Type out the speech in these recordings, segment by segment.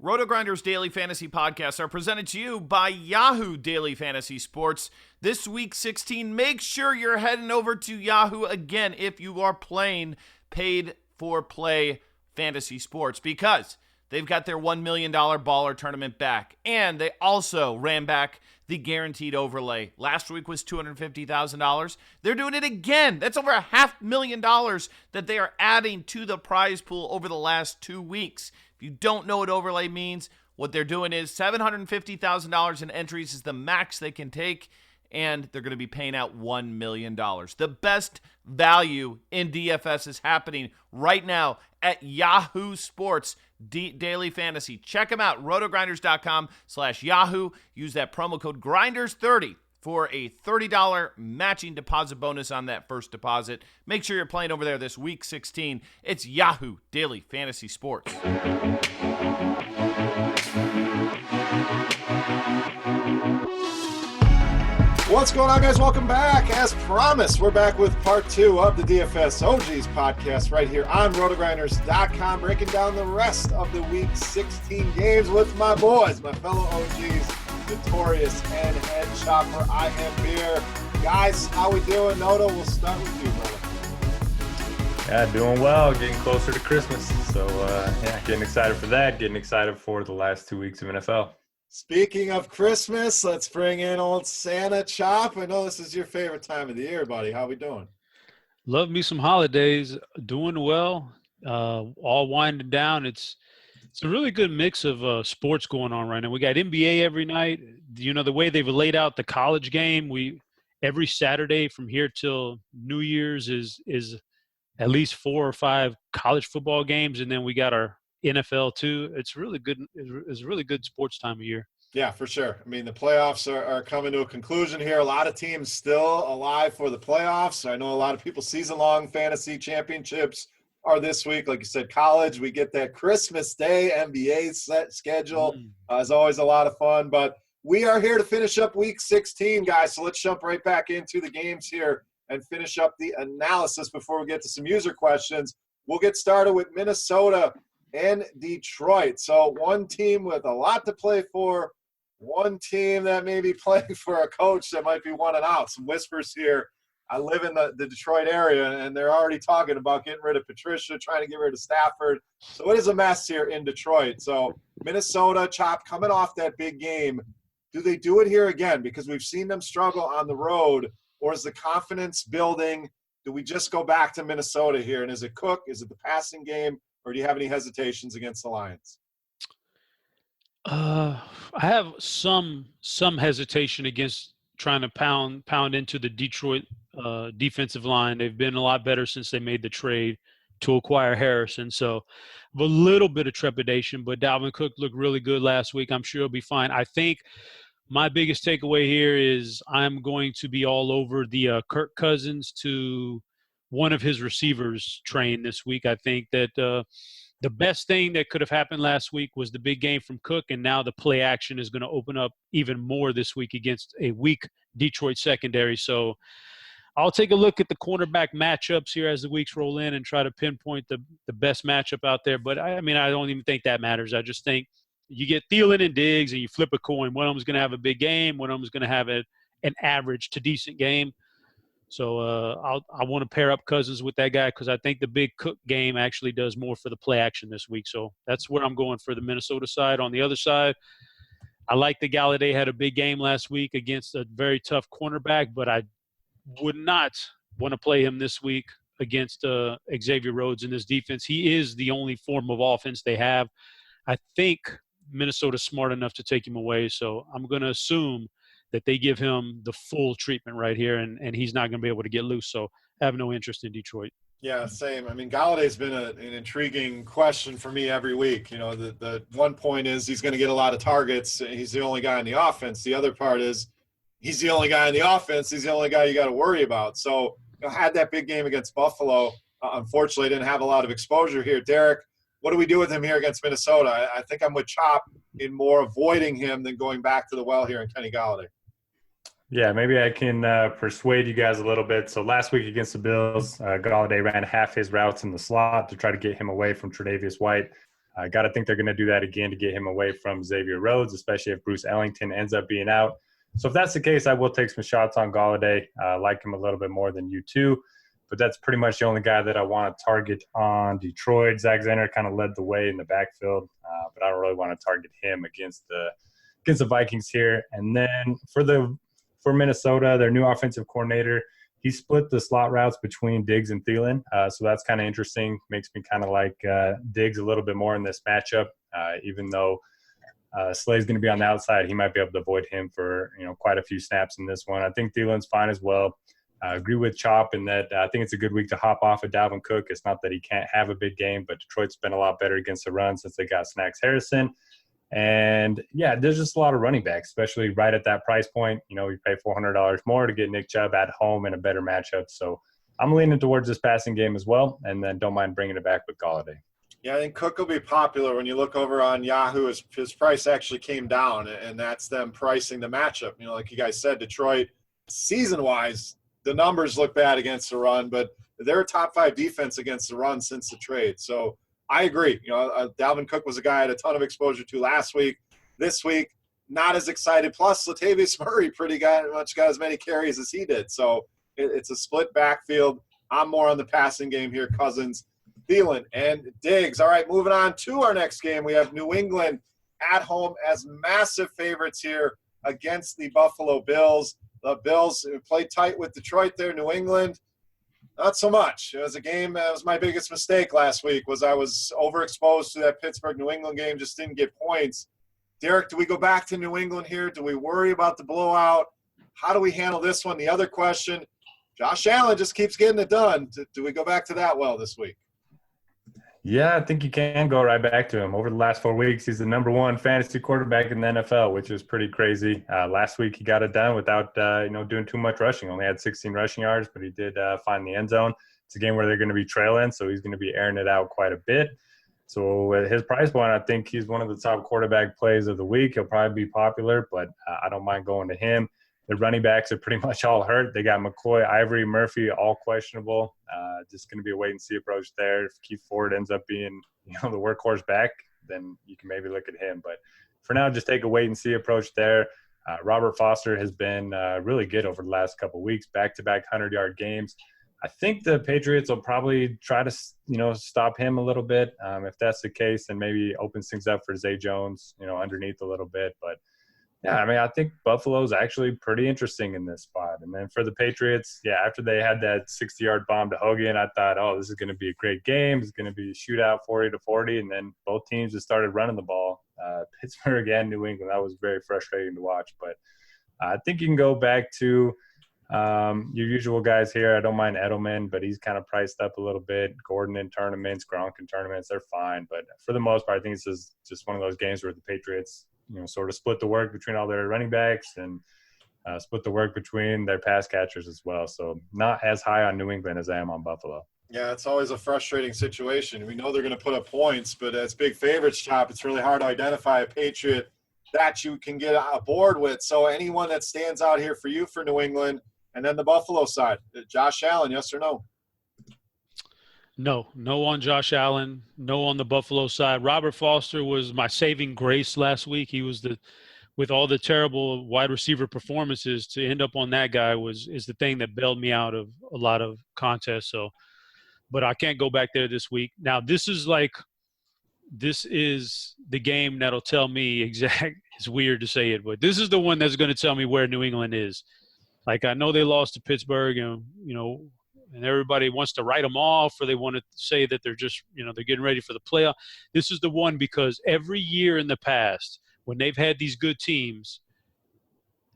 RotoGrinders Daily Fantasy Podcasts are presented to you by Yahoo Daily Fantasy Sports. This week 16, make sure you're heading over to Yahoo again if you are playing paid-for-play fantasy sports, because they've got their $1 million baller tournament back, and they also ran back the guaranteed overlay. Last week was $250,000. They're doing it again. That's over $500,000 that they are adding to the prize pool over the last 2 weeks. If you don't know what overlay means, what they're doing is $750,000 in entries is the max they can take, and they're going to be paying out $1 million. The best value in DFS is happening right now at Yahoo Sports Daily Fantasy. Check them out, rotogrinders.com/Yahoo. Use that promo code GRINDERS30 for a $30 matching deposit bonus on that first deposit. Make sure you're playing over there this week 16. It's Yahoo Daily Fantasy Sports. What's going on, guys? Welcome back. As promised, we're back with part 2 of the DFS OGs podcast right here on RotoGrinders.com, breaking down the rest of the Week 16 games with my boys, my fellow OGs, Notorious and Chopper. I am here. Guys, how we doing? Noto, we'll start with you, brother. Yeah, doing well. Getting closer to Christmas. So, getting excited for that. Getting excited for the last 2 weeks of NFL. Speaking of Christmas, let's bring in old Santa Chop. I know this is your favorite time of the year, buddy. How we doing? Love me some holidays. Doing well. All winding down. It's a really good mix of sports going on right now. We got NBA every night. You know, the way they've laid out the college game, every Saturday from here till New Year's is at least 4 or 5 college football games, and then we got our NFL too. It's really good. It's a really good sports time of year. Yeah, for sure. I mean, the playoffs are coming to a conclusion here. A lot of teams still alive for the playoffs. I know a lot of people season-long fantasy championships are this week. Like you said, college, we get that Christmas Day NBA set schedule. Is always a lot of fun. But we are here to finish up Week 16, guys. So let's jump right back into the games here and finish up the analysis before we get to some user questions. We'll get started with Minnesota and Detroit. So one team with a lot to play for, one team that may be playing for a coach that might be one and out. Some whispers here. I live in the Detroit area, and they're already talking about getting rid of Patricia, trying to get rid of Stafford. So it is a mess here in Detroit. So Minnesota, Chop, coming off that big game. Do they do it here again? Because we've seen them struggle on the road. Or is the confidence building? Do we just go back to Minnesota here? And is it Cook? Is it the passing game? Or do you have any hesitations against the Lions? I have some hesitation against trying to pound into the Detroit defensive line. They've been a lot better since they made the trade to acquire Harrison. So a little bit of trepidation, but Dalvin Cook looked really good last week. I'm sure he'll be fine. I think my biggest takeaway here is I'm going to be all over the Kirk Cousins to one of his receivers train this week. I think that the best thing that could have happened last week was the big game from Cook, and now the play action is going to open up even more this week against a weak Detroit secondary. So I'll take a look at the cornerback matchups here as the weeks roll in and try to pinpoint the best matchup out there. But, I don't even think that matters. I just think you get Thielen and Diggs and you flip a coin. One of them is going to have a big game. One of them is going to have an average to decent game. So I want to pair up Cousins with that guy because I think the big Cook game actually does more for the play action this week. So that's where I'm going for the Minnesota side. On the other side, I like that Galladay had a big game last week against a very tough cornerback, but I would not want to play him this week against Xavier Rhodes in this defense. He is the only form of offense they have. I think Minnesota's smart enough to take him away, so I'm going to assume that they give him the full treatment right here, and he's not going to be able to get loose. So I have no interest in Detroit. Yeah, same. I mean, Galladay's been an intriguing question for me every week. You know, the one point is he's going to get a lot of targets. He's the only guy in the offense. The other part is he's the only guy in the offense. He's the only guy you got to worry about. So, had that big game against Buffalo. Unfortunately, didn't have a lot of exposure here. Derek, what do we do with him here against Minnesota? I think I'm with Chop in more avoiding him than going back to the well here in Kenny Galladay. Yeah, maybe I can persuade you guys a little bit. So last week against the Bills, Galladay ran half his routes in the slot to try to get him away from Tre'Davious White. I got to think they're going to do that again to get him away from Xavier Rhodes, especially if Bruce Ellington ends up being out. So if that's the case, I will take some shots on Galladay. I like him a little bit more than you two, but that's pretty much the only guy that I want to target on Detroit. Zach Zenner kind of led the way in the backfield, but I don't really want to target him against the Vikings here. And then for Minnesota, their new offensive coordinator, he split the slot routes between Diggs and Thielen, so that's kind of interesting. Makes me kind of like Diggs a little bit more in this matchup, even though Slay's going to be on the outside. He might be able to avoid him for quite a few snaps in this one. I think Thielen's fine as well. I agree with Chop in that I think it's a good week to hop off of Dalvin Cook. It's not that he can't have a big game, but Detroit's been a lot better against the run since they got Snacks Harrison. And, yeah, there's just a lot of running backs, especially right at that price point. You pay $400 more to get Nick Chubb at home in a better matchup. So I'm leaning towards this passing game as well, and then don't mind bringing it back with Galladay. Yeah, I think Cook will be popular. When you look over on Yahoo, his price actually came down, and that's them pricing the matchup. Like you guys said, Detroit, season-wise, the numbers look bad against the run, but they're a top 5 defense against the run since the trade. So I agree. Dalvin Cook was a guy I had a ton of exposure to last week. This week, not as excited. Plus, Latavius Murray much got as many carries as he did. So it's a split backfield. I'm more on the passing game here, Cousins, Thielen, and Diggs. All right, moving on to our next game. We have New England at home as massive favorites here against the Buffalo Bills. The Bills played tight with Detroit there. New England, not so much. It was a game that was my biggest mistake last week, was I was overexposed to that Pittsburgh-New England game, just didn't get points. Derek, do we go back to New England here? Do we worry about the blowout? How do we handle this one? The other question, Josh Allen just keeps getting it done. Do we go back to that well this week? Yeah, I think you can go right back to him. Over the last 4 weeks, he's the number 1 fantasy quarterback in the NFL, which is pretty crazy. Last week, he got it done without, doing too much rushing. Only had 16 rushing yards, but he did find the end zone. It's a game where they're going to be trailing, so he's going to be airing it out quite a bit. So at his price point, I think he's one of the top quarterback plays of the week. He'll probably be popular, but I don't mind going to him. The running backs are pretty much all hurt. They got McCoy, Ivory, Murphy, all questionable. Just going to be a wait-and-see approach there. If Keith Ford ends up being, the workhorse back, then you can maybe look at him. But for now, just take a wait-and-see approach there. Robert Foster has been really good over the last couple of weeks, back-to-back 100-yard games. I think the Patriots will probably try to, stop him a little bit. If that's the case, then maybe opens things up for Zay Jones, underneath a little bit. But yeah, I think Buffalo's actually pretty interesting in this spot. And then for the Patriots, after they had that 60-yard bomb to Hogan, I thought, this is going to be a great game. It's going to be a shootout 40-40. And then both teams just started running the ball. Pittsburgh and New England, that was very frustrating to watch. But I think you can go back to your usual guys here. I don't mind Edelman, but he's kind of priced up a little bit. Gordon in tournaments, Gronk in tournaments, they're fine. But for the most part, I think this is just one of those games where the Patriots – sort of split the work between all their running backs and split the work between their pass catchers as well. So not as high on New England as I am on Buffalo. Yeah, it's always a frustrating situation. We know they're going to put up points, but as big favorites, Chop, it's really hard to identify a Patriot that you can get aboard with. So anyone that stands out here for you for New England, and then the Buffalo side, Josh Allen, yes or no? No on Josh Allen, no on the Buffalo side. Robert Foster was my saving grace last week. He was with all the terrible wide receiver performances, to end up on that guy is the thing that bailed me out of a lot of contests. So, but I can't go back there this week. Now this is the game that'll tell me it's weird to say it, but this is the one that's going to tell me where New England is. Like, I know they lost to Pittsburgh and everybody wants to write them off, or they want to say that they're just, they're getting ready for the playoff. This is the one, because every year in the past, when they've had these good teams,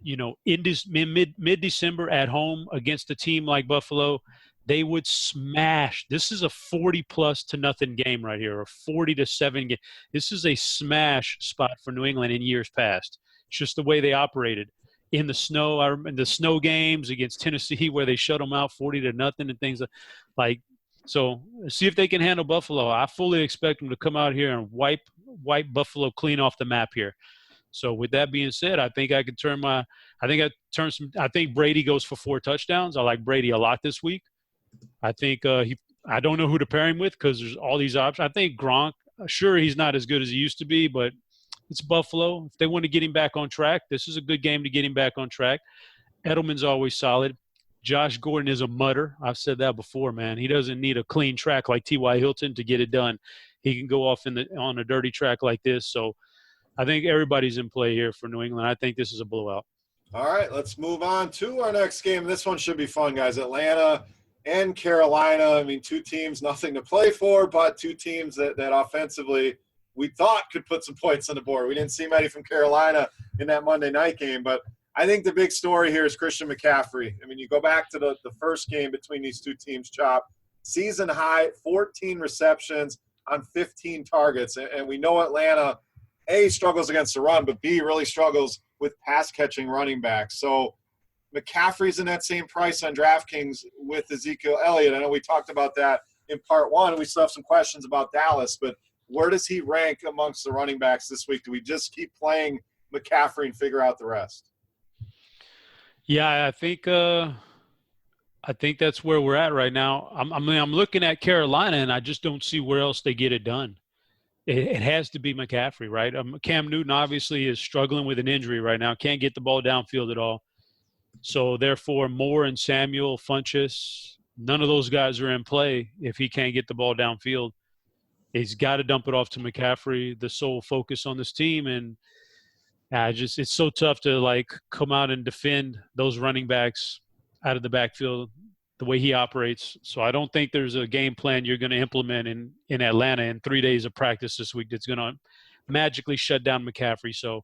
in this mid-December at home against a team like Buffalo, they would smash. This is a 40+ to nothing game right here, or 40-7 game. This is a smash spot for New England in years past. It's just the way they operated. In the snow, I remember the snow games against Tennessee where they shut them out 40-0 and things like. So see if they can handle Buffalo. I fully expect them to come out here and wipe Buffalo clean off the map here. So with that being said, I think I could I think Brady goes for 4 touchdowns. I like Brady a lot this week. I think I don't know who to pair him with because there's all these options. I think Gronk, Sure, he's not as good as he used to be, but it's Buffalo. If they want to get him back on track, this is a good game to get him back on track. Edelman's always solid. Josh Gordon is a mutter. I've said that before, man. He doesn't need a clean track like T.Y. Hilton to get it done. He can go off on a dirty track like this. So I think everybody's in play here for New England. I think this is a blowout. All right, let's move on to our next game. This one should be fun, guys. Atlanta and Carolina. I mean, two teams, nothing to play for, but two teams that offensively we thought could put some points on the board. We didn't see many from Carolina in that Monday night game, but I think the big story here is Christian McCaffrey. I mean, you go back to the first game between these two teams, Chop, season high, 14 receptions on 15 targets. And we know Atlanta, A, struggles against the run, but B, really struggles with pass-catching running backs. So McCaffrey's in that same price on DraftKings with Ezekiel Elliott. I know we talked about that in part one. We still have some questions about Dallas, but where does he rank amongst the running backs this week? Do we just keep playing McCaffrey and figure out the rest? Yeah, I think that's where we're at right now. I'm looking at Carolina, and I just don't see where else they get it done. It has to be McCaffrey, right? Cam Newton obviously is struggling with an injury right now. Can't get the ball downfield at all. So, therefore, Moore and Samuel, Funchess, none of those guys are in play if he can't get the ball downfield. He's got to dump it off to McCaffrey, the sole focus on this team. And it's so tough to, come out and defend those running backs out of the backfield the way he operates. So I don't think there's a game plan you're going to implement in Atlanta in 3 days of practice this week that's going to magically shut down McCaffrey. So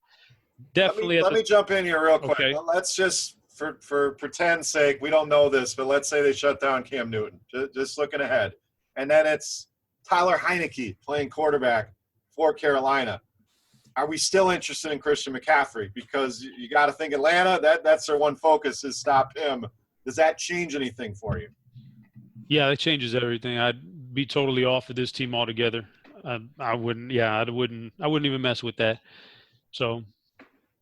definitely let me jump in here real quick. Okay. Let's just, for pretend's sake, we don't know this, but let's say they shut down Cam Newton. Just looking ahead. And then it's Tyler Heineke playing quarterback for Carolina. Are we still interested in Christian McCaffrey? Because you got to think Atlanta, that's their one focus is stop him. Does that change anything for you? Yeah, that changes everything. I'd be totally off of this team altogether. I wouldn't even mess with that. So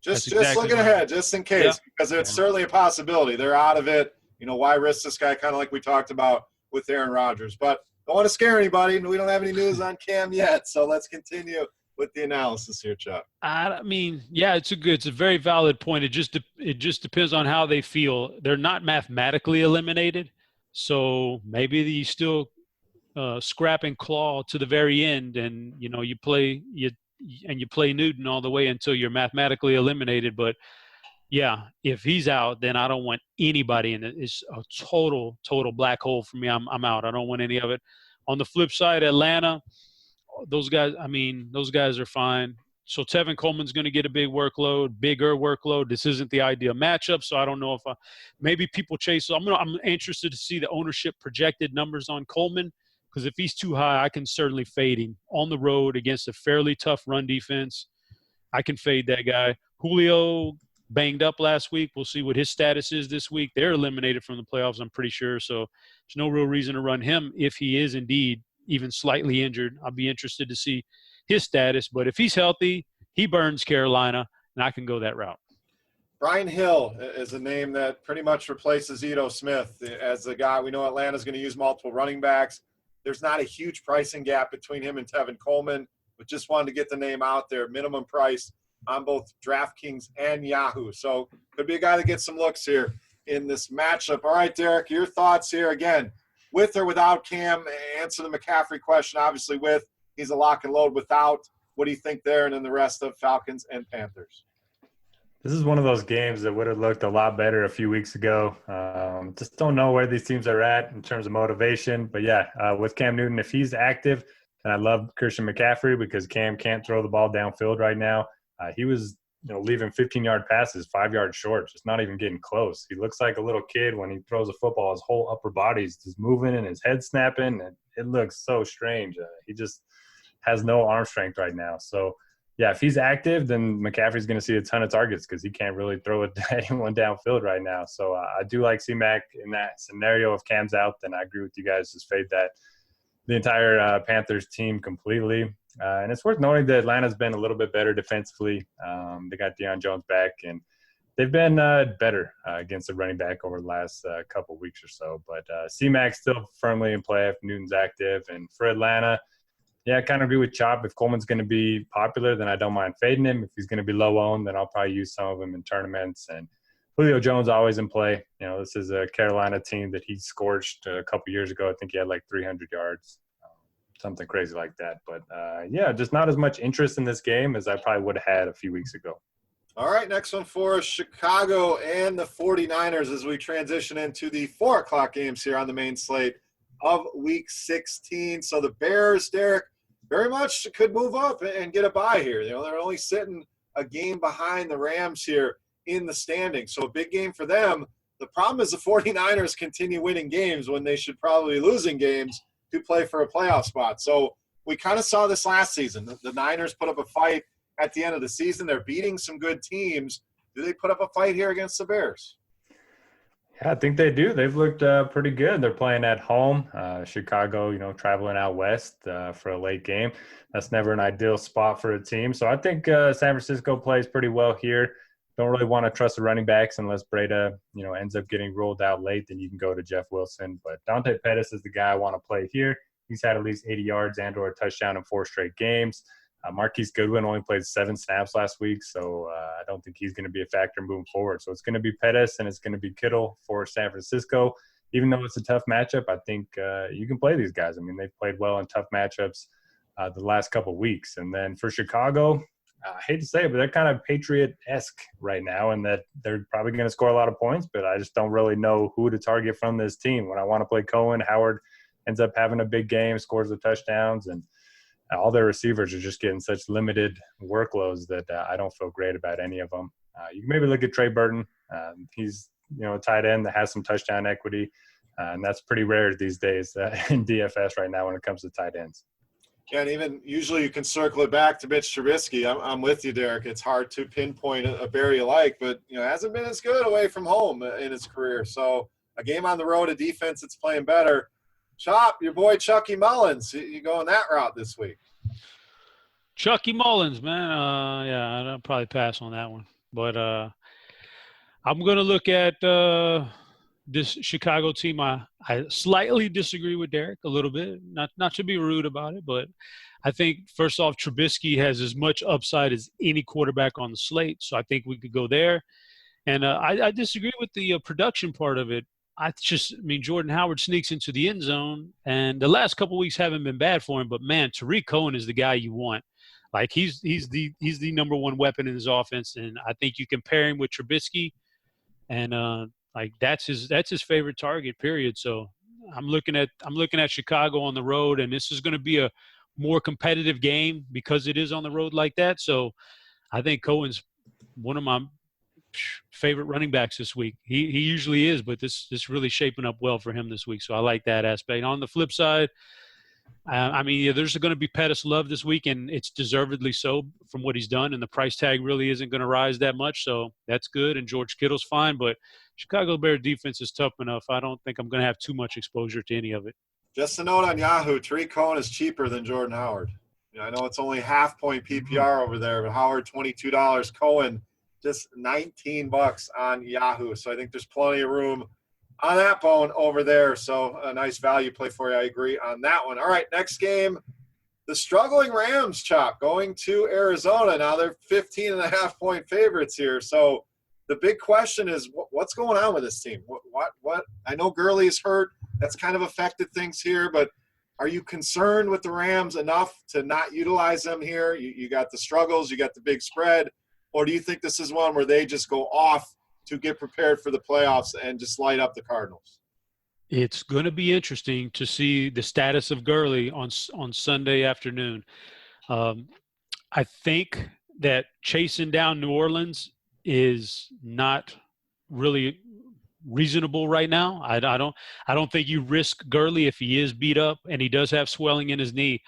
just looking ahead, just in case, because it's certainly a possibility. They're out of it. Why risk this guy, kind of like we talked about with Aaron Rodgers. But don't want to scare anybody. We don't have any news on Cam yet, so let's continue with the analysis here, Chuck. I mean, yeah, it's a very valid point. It just depends on how they feel. They're not mathematically eliminated, so maybe you still scrap and claw to the very end, and you play Newton all the way until you're mathematically eliminated. But yeah, if he's out, then I don't want anybody in it. It's a total black hole for me. I'm out. I don't want any of it. On the flip side, Atlanta, those guys are fine. So Tevin Coleman's going to get a bigger workload. This isn't the ideal matchup, so I don't know if maybe people chase. So I'm interested to see the ownership projected numbers on Coleman, because if he's too high, I can certainly fade him on the road against a fairly tough run defense. I can fade that guy. Julio banged up last week. We'll see what his status is this week. They're eliminated from the playoffs, I'm pretty sure. So there's no real reason to run him if he is indeed even slightly injured. I'll be interested to see his status. But if he's healthy, he burns Carolina, and I can go that route. Brian Hill is a name that pretty much replaces Ito Smith as the guy. We know Atlanta's going to use multiple running backs. There's not a huge pricing gap between him and Tevin Coleman, but just wanted to get the name out there. Minimum price on both DraftKings and Yahoo. So could be a guy that gets some looks here in this matchup. All right, Derek, your thoughts here again. With or without Cam, answer the McCaffrey question. Obviously with, he's a lock and load. Without, what do you think there? And then the rest of Falcons and Panthers. This is one of those games that would have looked a lot better a few weeks ago. Just don't know where these teams are at in terms of motivation. But, yeah, with Cam Newton, if he's active, and I love Christian McCaffrey because Cam can't throw the ball downfield right now. He was leaving 15-yard passes 5 yards short, just not even getting close. He looks like a little kid when he throws a football. His whole upper body's just moving and his head snapping, and it looks so strange. He just has no arm strength right now. So, yeah, if he's active, then McCaffrey's going to see a ton of targets because he can't really throw it to anyone downfield right now. So I do like C-Mac in that scenario. If Cam's out, then I agree with you guys. Just fade the entire Panthers team completely. And it's worth noting that Atlanta's been a little bit better defensively. They got Deion Jones back, and they've been better against the running back over the last couple of weeks or so. But C-Mac's still firmly in play if Newton's active. And for Atlanta, Yeah, I kind of agree with Chop. If Coleman's going to be popular, then I don't mind fading him. If he's going to be low owned, then I'll probably use some of him in tournaments. And Julio Jones always in play. This is a Carolina team that he scorched a couple years ago. I think he had like 300 yards, something crazy like that. But, just not as much interest in this game as I probably would have had a few weeks ago. All right, next one for us, Chicago and the 49ers as we transition into the 4 o'clock games here on the main slate of Week 16. So the Bears, Derek, very much could move up and get a bye here. They're only sitting a game behind the Rams here in the standings. So a big game for them. The problem is the 49ers continue winning games when they should probably be losing games to play for a playoff spot. So we kind of saw this last season. The Niners put up a fight at the end of the season. They're beating some good teams. Do they put up a fight here against the Bears? Yeah, I think they do. They've looked pretty good. They're playing at home. Chicago, traveling out west for a late game. That's never an ideal spot for a team. So I think San Francisco plays pretty well here. Don't really want to trust the running backs unless Breda, ends up getting rolled out late. Then you can go to Jeff Wilson. But Dante Pettis is the guy I want to play here. He's had at least 80 yards and or a touchdown in 4 straight games. Marquise Goodwin only played 7 snaps last week, so I don't think he's going to be a factor moving forward. So it's going to be Pettis and it's going to be Kittle for San Francisco. Even though it's a tough matchup, I think you can play these guys. I mean, they've played well in tough matchups the last couple of weeks. And then for Chicago, I hate to say it, but they're kind of Patriot-esque right now in that they're probably going to score a lot of points, but I just don't really know who to target from this team. When I want to play Cohen, Howard ends up having a big game, scores the touchdowns, and all their receivers are just getting such limited workloads that I don't feel great about any of them. You can maybe look at Trey Burton. He's, a tight end that has some touchdown equity, and that's pretty rare these days in DFS right now when it comes to tight ends. Yeah, and even usually you can circle it back to Mitch Trubisky. I'm with you, Derek. It's hard to pinpoint a Bear you like, but, hasn't been as good away from home in his career. So a game on the road, a defense that's playing better. Chop, your boy Chucky Mullins, you going that route this week? Chucky Mullins, man. I'll probably pass on that one. But I'm going to look at this Chicago team. I slightly disagree with Derek a little bit, not to be rude about it, but I think, first off, Trubisky has as much upside as any quarterback on the slate, so I think we could go there. And I disagree with the production part of it. Jordan Howard sneaks into the end zone, and the last couple of weeks haven't been bad for him. But man, Tariq Cohen is the guy you want. Like he's the number one weapon in his offense, and I think you can pair him with Trubisky, and that's his favorite target. Period. So I'm looking at Chicago on the road, and this is going to be a more competitive game because it is on the road like that. So I think Cohen's one of my favorite running backs this week. He usually is, but this really shaping up well for him this week. So I like that aspect. On the flip side, there's going to be Pettis love this week, and it's deservedly so from what he's done, and the price tag really isn't going to rise that much, so that's good, and George Kittle's fine, but Chicago Bears defense is tough enough. I don't think I'm going to have too much exposure to any of it. Just a note on Yahoo, Tariq Cohen is cheaper than Jordan Howard. I know it's only half-point PPR over there, but Howard, $22, Cohen, just $19 on Yahoo. So I think there's plenty of room on that bone over there. So a nice value play for you. I agree on that one. All right, next game, the struggling Rams, Chop, going to Arizona. Now they're 15.5-point favorites here. So the big question is what's going on with this team? What? I know Gurley's hurt. That's kind of affected things here, but are you concerned with the Rams enough to not utilize them here? You got the struggles, you got the big spread. Or do you think this is one where they just go off to get prepared for the playoffs and just light up the Cardinals? It's going to be interesting to see the status of Gurley on Sunday afternoon. I think that chasing down New Orleans is not really reasonable right now. I don't think you risk Gurley if he is beat up and he does have swelling in his knee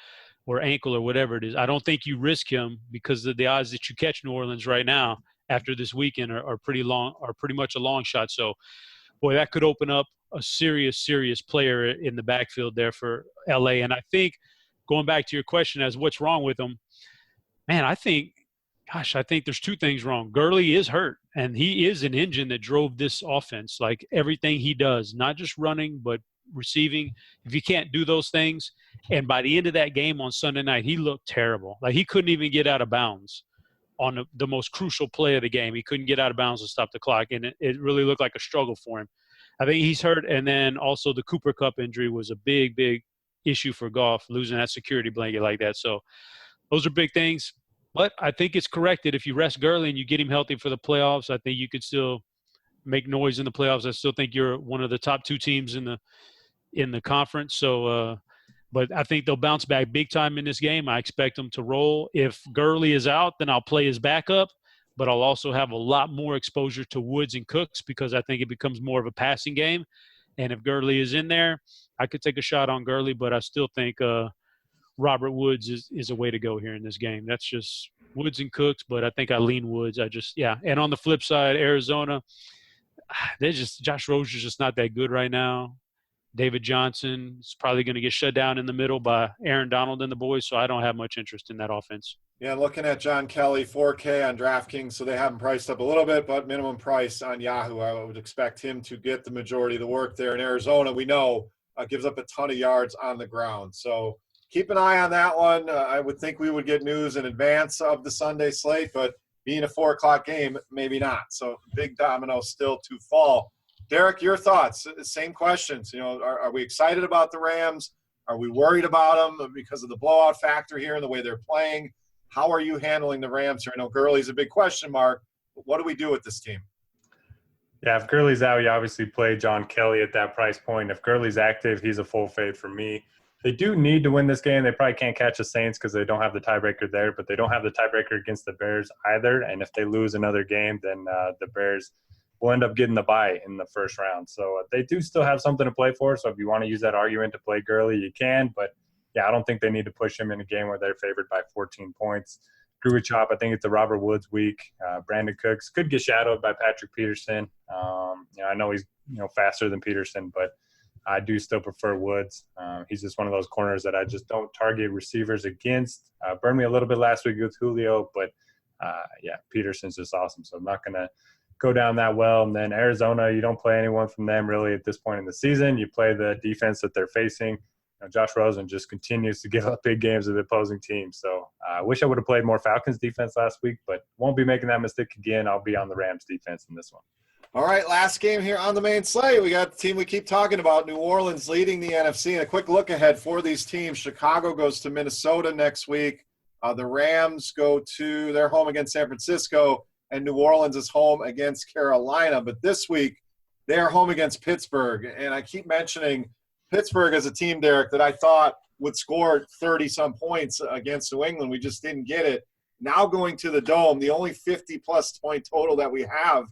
or ankle or whatever it is. I don't think you risk him because of the odds that you catch New Orleans right now after this weekend are pretty much a long shot. So, boy, that could open up a serious player in the backfield there for LA. And I think going back to your question as what's wrong with him, man, I think there's two things wrong. Gurley is hurt, and he is an engine that drove this offense, like everything he does, not just running, but receiving. If you can't do those things, and by the end of that game on Sunday night, he looked terrible. Like he couldn't even get out of bounds on the most crucial play of the game. He couldn't get out of bounds to stop the clock, and it really looked like a struggle for him. I think he's hurt, and then also the Cooper Kupp injury was a big, big issue for Goff, losing that security blanket like that. So those are big things. But I think it's corrected. If you rest Gurley and you get him healthy for the playoffs, I think you could still make noise in the playoffs. I still think you're one of the top 2 teams in the conference. So, but I think they'll bounce back big time in this game. I expect them to roll. If Gurley is out, then I'll play his backup. But I'll also have a lot more exposure to Woods and Cooks because I think it becomes more of a passing game. And if Gurley is in there, I could take a shot on Gurley, but I still think Robert Woods is a way to go here in this game. That's just Woods and Cooks, but I think I lean Woods. And on the flip side, Arizona, Josh Roser's just not that good right now. David Johnson is probably going to get shut down in the middle by Aaron Donald and the boys, so I don't have much interest in that offense. Yeah, looking at John Kelly, 4K on DraftKings, so they have him priced up a little bit, but minimum price on Yahoo. I would expect him to get the majority of the work there. In Arizona, we know, gives up a ton of yards on the ground. So keep an eye on that one. I would think we would get news in advance of the Sunday slate, but being a 4 o'clock game, maybe not. So big domino still to fall. Derek, your thoughts? Same questions. Are we excited about the Rams? Are we worried about them because of the blowout factor here and the way they're playing? How are you handling the Rams here? I know Gurley's a big question mark, but what do we do with this team? Yeah, if Gurley's out, you obviously play John Kelly at that price point. If Gurley's active, he's a full fade for me. They do need to win this game. They probably can't catch the Saints because they don't have the tiebreaker there, but they don't have the tiebreaker against the Bears either. And if they lose another game, then the Bears will end up getting the bye in the first round. So they do still have something to play for. So if you want to use that argument to play Gurley, you can. But, yeah, I don't think they need to push him in a game where they're favored by 14 points. Agree with Chop. I think it's a Robert Woods week. Brandon Cooks could get shadowed by Patrick Peterson. I know he's faster than Peterson, but I do still prefer Woods. He's just one of those corners that I just don't target receivers against. Burned me a little bit last week with Julio, but, Peterson's just awesome. So I'm not going to go down that well. And then Arizona, you don't play anyone from them really at this point in the season. You play the defense that they're facing. Josh Rosen just continues to give up big games to the opposing team. So I wish I would have played more Falcons defense last week, but won't be making that mistake again. I'll be on the Rams defense in this one. All right, last game here on the main slate. We got the team we keep talking about, New Orleans leading the NFC. And a quick look ahead for these teams. Chicago goes to Minnesota next week. The Rams they're home against San Francisco, and New Orleans is home against Carolina. But this week, they're home against Pittsburgh. And I keep mentioning Pittsburgh as a team, Derek, that I thought would score 30-some points against New England. We just didn't get it. Now going to the Dome, the only 50-plus point total that we have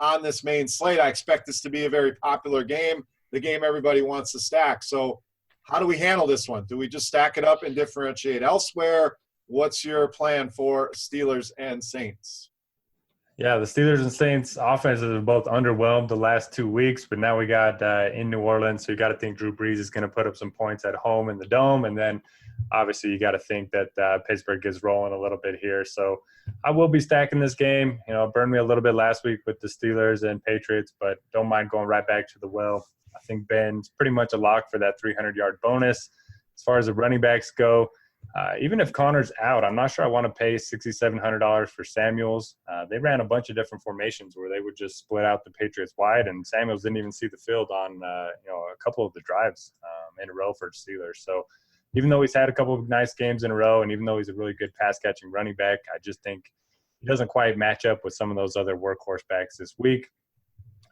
on this main slate, I expect this to be a very popular game, the game everybody wants to stack. So how do we handle this one? Do we just stack it up and differentiate elsewhere? What's your plan for Steelers and Saints? Yeah, the Steelers and Saints offenses have both underwhelmed the last 2 weeks, but now we got in New Orleans, so you got to think Drew Brees is going to put up some points at home in the Dome, and then obviously you got to think that Pittsburgh is rolling a little bit here. So I will be stacking this game. It burned me a little bit last week with the Steelers and Patriots, but don't mind going right back to the well. I think Ben's pretty much a lock for that 300-yard bonus. As far as the running backs go, even if Connor's out, I'm not sure I want to pay $6,700 for Samuels. They ran a bunch of different formations where they would just split out the Patriots wide, and Samuels didn't even see the field on a couple of the drives in a row for the Steelers. So even though he's had a couple of nice games in a row, and even though he's a really good pass-catching running back, I just think he doesn't quite match up with some of those other workhorse backs this week.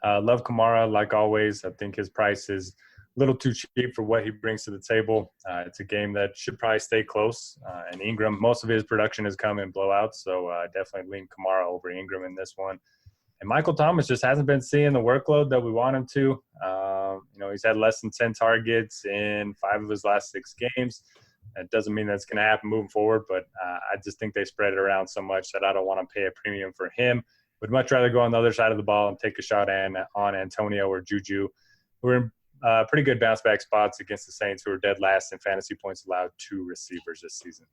Love Kamara, like always. I think his price is a little too cheap for what he brings to the table. It's a game that should probably stay close. And Ingram, most of his production has come in blowouts, so definitely lean Kamara over Ingram in this one. And Michael Thomas just hasn't been seeing the workload that we want him to. He's had less than 10 targets in 5 of his last 6 games. That doesn't mean that's going to happen moving forward, but I just think they spread it around so much that I don't want to pay a premium for him. Would much rather go on the other side of the ball and take a shot on Antonio or Juju, who are in pretty good bounce-back spots against the Saints, who are dead last in fantasy points allowed to receivers this season.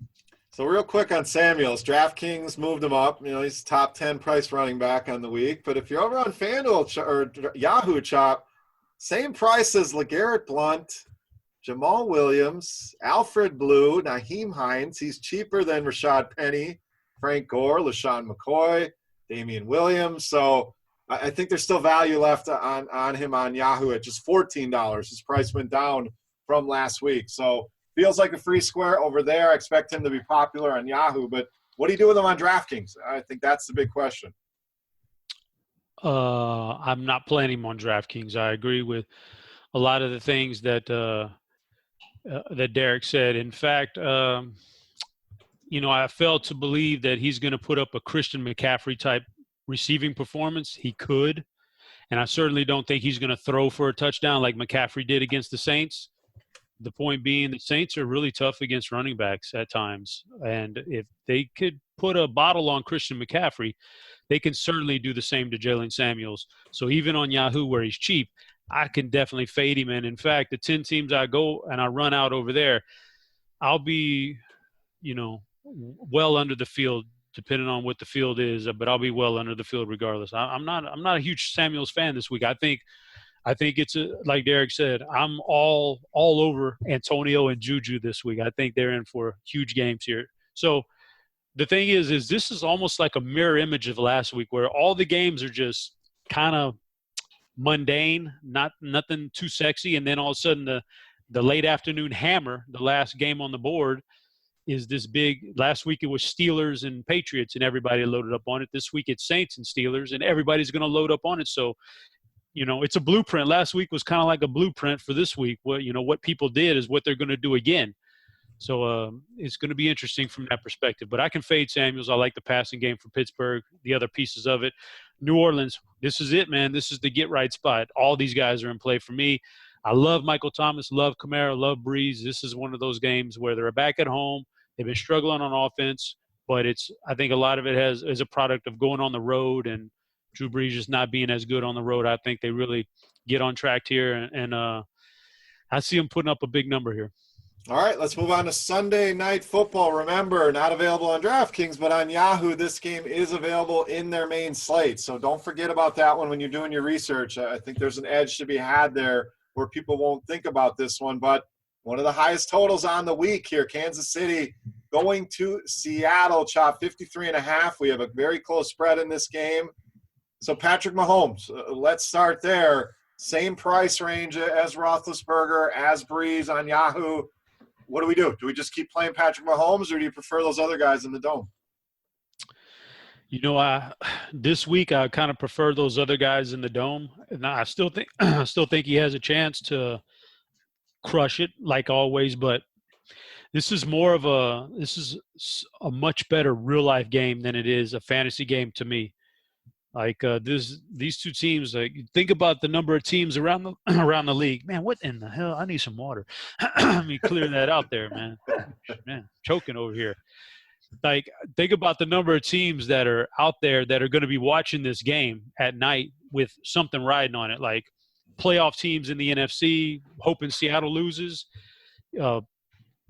So real quick on Samuels, DraftKings moved him up. He's top 10 price running back on the week. But if you're over on FanDuel or Yahoo Chop, Same price as LeGarrette Blount, Jamal Williams, Alfred Blue, Naheem Hines. He's cheaper than Rashad Penny, Frank Gore, LaShawn McCoy, Damian Williams. So I think there's still value left on him on Yahoo at just $14. His price went down from last week. So feels like a free square over there. I expect him to be popular on Yahoo. But what do you do with him on DraftKings? I think that's the big question. I'm not playing him on DraftKings. I agree with a lot of the things that that Derek said. In fact, I fail to believe that he's going to put up a Christian McCaffrey type receiving performance. He could, and I certainly don't think he's going to throw for a touchdown like McCaffrey did against the Saints. The point being, the Saints are really tough against running backs at times, and if they could put a bottle on Christian McCaffrey, they can certainly do the same to Jalen Samuels. So even on Yahoo where he's cheap, I can definitely fade him. And in fact, the 10 teams I go and I run out over there, I'll be, well under the field, depending on what the field is, but I'll be well under the field regardless. I'm not a huge Samuels fan this week. I think it's like Derek said, I'm all over Antonio and Juju this week. I think they're in for huge games here. So the thing is this is almost like a mirror image of last week where all the games are just kind of mundane, nothing too sexy. And then all of a sudden the late afternoon hammer, the last game on the board, is this big. Last week it was Steelers and Patriots and everybody loaded up on it. This week it's Saints and Steelers and everybody's going to load up on it. So, it's a blueprint. Last week was kind of like a blueprint for this week. What people did is what they're going to do again. So it's going to be interesting from that perspective. But I can fade Samuels. I like the passing game for Pittsburgh, the other pieces of it. New Orleans, this is it, man. This is the get-right spot. All these guys are in play for me. I love Michael Thomas, love Kamara, love Breeze. This is one of those games where they're back at home. They've been struggling on offense, but I think a lot of it is a product of going on the road and Drew Brees just not being as good on the road. I think they really get on track here, and I see them putting up a big number here. All right, let's move on to Sunday Night Football. Remember, not available on DraftKings, but on Yahoo, this game is available in their main slate. So don't forget about that one when you're doing your research. I think there's an edge to be had there where people won't think about this one. But one of the highest totals on the week here, Kansas City going to Seattle, Chop 53.5. We have a very close spread in this game. So Patrick Mahomes, let's start there. Same price range as Roethlisberger, as Breeze on Yahoo. What do we do? Do we just keep playing Patrick Mahomes, or do you prefer those other guys in the dome? This week I kind of prefer those other guys in the dome, and I still think he has a chance to crush it like always. But this is a much better real life game than it is a fantasy game to me. Like these two teams, like think about the number of teams around the league. Man, what in the hell? I need some water. Let me clear that out there, man. Man, choking over here. Like think about the number of teams that are out there that are going to be watching this game at night with something riding on it. Like playoff teams in the NFC hoping Seattle loses.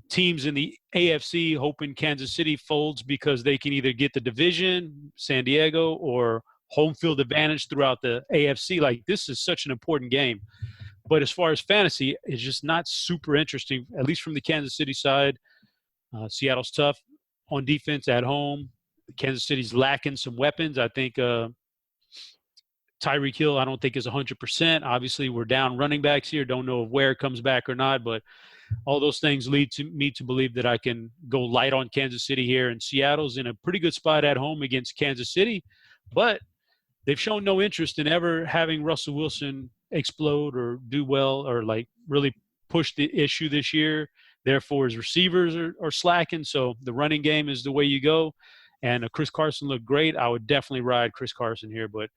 Teams in the AFC hoping Kansas City folds because they can either get the division, San Diego, or home field advantage throughout the AFC. Like this is such an important game. But as far as fantasy, it's just not super interesting, at least from the Kansas City side. Seattle's tough on defense at home. Kansas City's lacking some weapons. I think Tyreek Hill, I don't think is 100%. Obviously, we're down running backs here. Don't know if Ware comes back or not, but all those things lead to me to believe that I can go light on Kansas City here. And Seattle's in a pretty good spot at home against Kansas City, but they've shown no interest in ever having Russell Wilson explode or do well or like really push the issue this year. Therefore, his receivers are slacking. So the running game is the way you go. And Chris Carson looked great. I would definitely ride Chris Carson here, but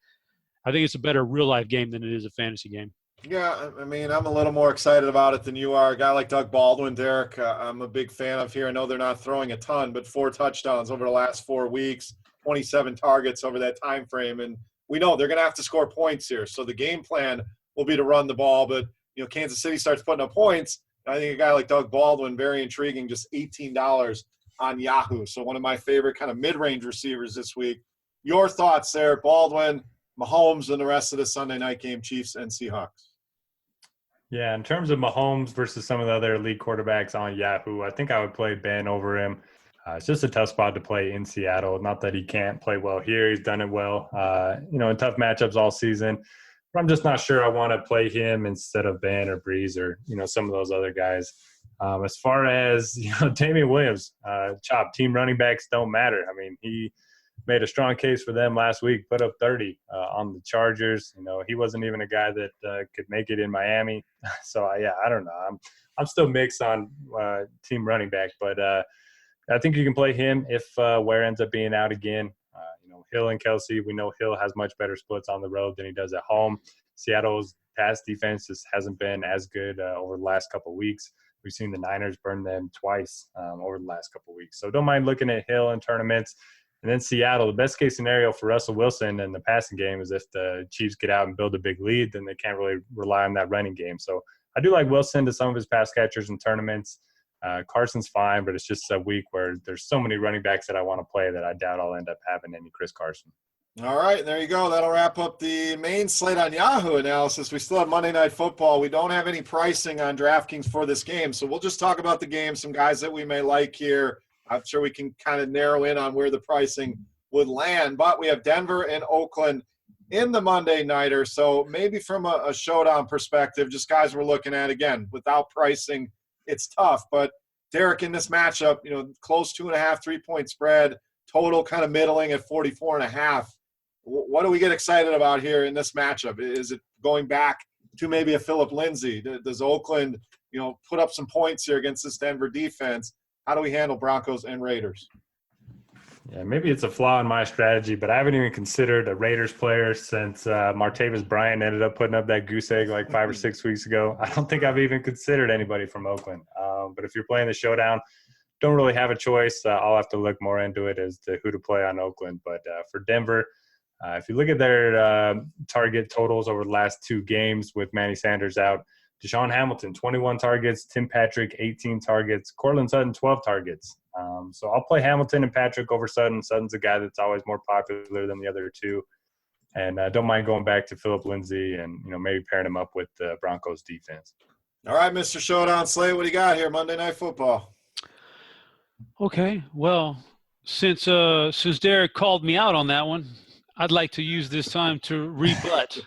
I think it's a better real life game than it is a fantasy game. Yeah, I mean, I'm a little more excited about it than you are. A guy like Doug Baldwin, Derek, I'm a big fan of here. I know they're not throwing a ton, but 4 touchdowns over the last 4 weeks, 27 targets over that time frame. And we know they're going to have to score points here. So the game plan will be to run the ball. But, Kansas City starts putting up points. I think a guy like Doug Baldwin, very intriguing, just $18 on Yahoo. So one of my favorite kind of mid-range receivers this week. Your thoughts there, Baldwin, Mahomes, and the rest of the Sunday night game, Chiefs and Seahawks? Yeah, in terms of Mahomes versus some of the other elite quarterbacks on Yahoo, I think I would play Ben over him. It's just a tough spot to play in Seattle. Not that he can't play well here. He's done it well, in tough matchups all season. But I'm just not sure I want to play him instead of Ben or Breeze or, some of those other guys. As far as, Damian Williams, Chop, team running backs don't matter. I mean, he made a strong case for them last week, put up 30 on the Chargers. He wasn't even a guy that could make it in Miami. So, I don't know. I'm still mixed on team running back, but I think you can play him if Ware ends up being out again. Hill and Kelsey, we know Hill has much better splits on the road than he does at home. Seattle's pass defense just hasn't been as good over the last couple of weeks. We've seen the Niners burn them twice over the last couple of weeks. So don't mind looking at Hill in tournaments. And then Seattle, the best case scenario for Russell Wilson in the passing game is if the Chiefs get out and build a big lead, then they can't really rely on that running game. So I do like Wilson to some of his pass catchers in tournaments. Carson's fine, but it's just a week where there's so many running backs that I want to play that I doubt I'll end up having any Chris Carson. All right, there you go. That'll wrap up the main slate on Yahoo analysis. We still have Monday Night Football. We don't have any pricing on DraftKings for this game, so we'll just talk about the game, some guys that we may like here. I'm sure we can kind of narrow in on where the pricing would land, but we have Denver and Oakland in the Monday Nighter, so maybe from a showdown perspective, just guys we're looking at, again, without pricing, it's tough. But Derek, in this matchup, close 2.5, 3-point spread, total kind of middling at 44.5. What do we get excited about here in this matchup? Is it going back to maybe a Phillip Lindsay? Does Oakland, put up some points here against this Denver defense? How do we handle Broncos and Raiders? Yeah, maybe it's a flaw in my strategy, but I haven't even considered a Raiders player since Martavis Bryant ended up putting up that goose egg like 5 or 6 weeks ago. I don't think I've even considered anybody from Oakland. But if you're playing the showdown, don't really have a choice. I'll have to look more into it as to who to play on Oakland. But for Denver, if you look at their target totals over the last 2 games with Manny Sanders out, Deshaun Hamilton, 21 targets, Tim Patrick, 18 targets, Cortland Sutton, 12 targets. So I'll play Hamilton and Patrick over Sutton. Sutton's a guy that's always more popular than the other two. And don't mind going back to Phillip Lindsay and, maybe pairing him up with the Broncos defense. All right, Mr. Showdown Slate, what do you got here, Monday Night Football? Okay, well, since Derek called me out on that one, I'd like to use this time to rebut.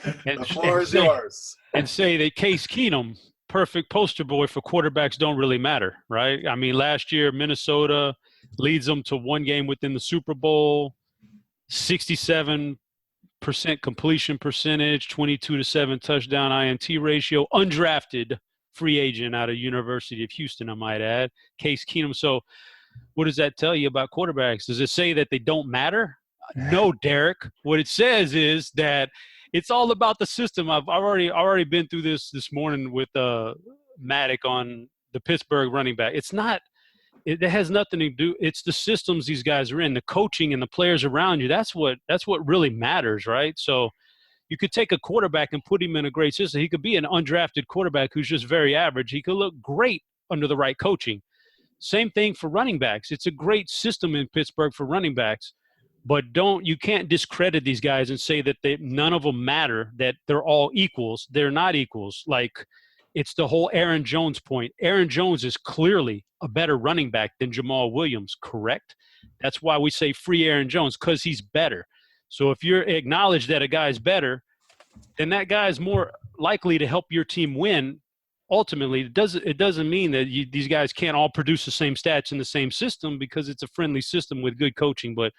The floor is yours. And say that Case Keenum, perfect poster boy for quarterbacks don't really matter, right? I mean, last year, Minnesota leads them to 1 game within the Super Bowl, 67% completion percentage, 22-7 touchdown INT ratio, undrafted free agent out of University of Houston, I might add, Case Keenum. So what does that tell you about quarterbacks? Does it say that they don't matter? No, Derek. What it says is that it's all about the system. I've already been through this morning with Maddock on the Pittsburgh running back. It has nothing to do. It's the systems these guys are in, the coaching and the players around you. That's what really matters, right? So you could take a quarterback and put him in a great system. He could be an undrafted quarterback who's just very average. He could look great under the right coaching. Same thing for running backs. It's a great system in Pittsburgh for running backs. But you can't discredit these guys and say that none of them matter, that they're all equals. They're not equals. Like, it's the whole Aaron Jones point. Aaron Jones is clearly a better running back than Jamal Williams, correct? That's why we say free Aaron Jones, because he's better. So if you acknowledge that a guy's better, then that guy's more likely to help your team win. Ultimately, it doesn't mean that these guys can't all produce the same stats in the same system, because it's a friendly system with good coaching. But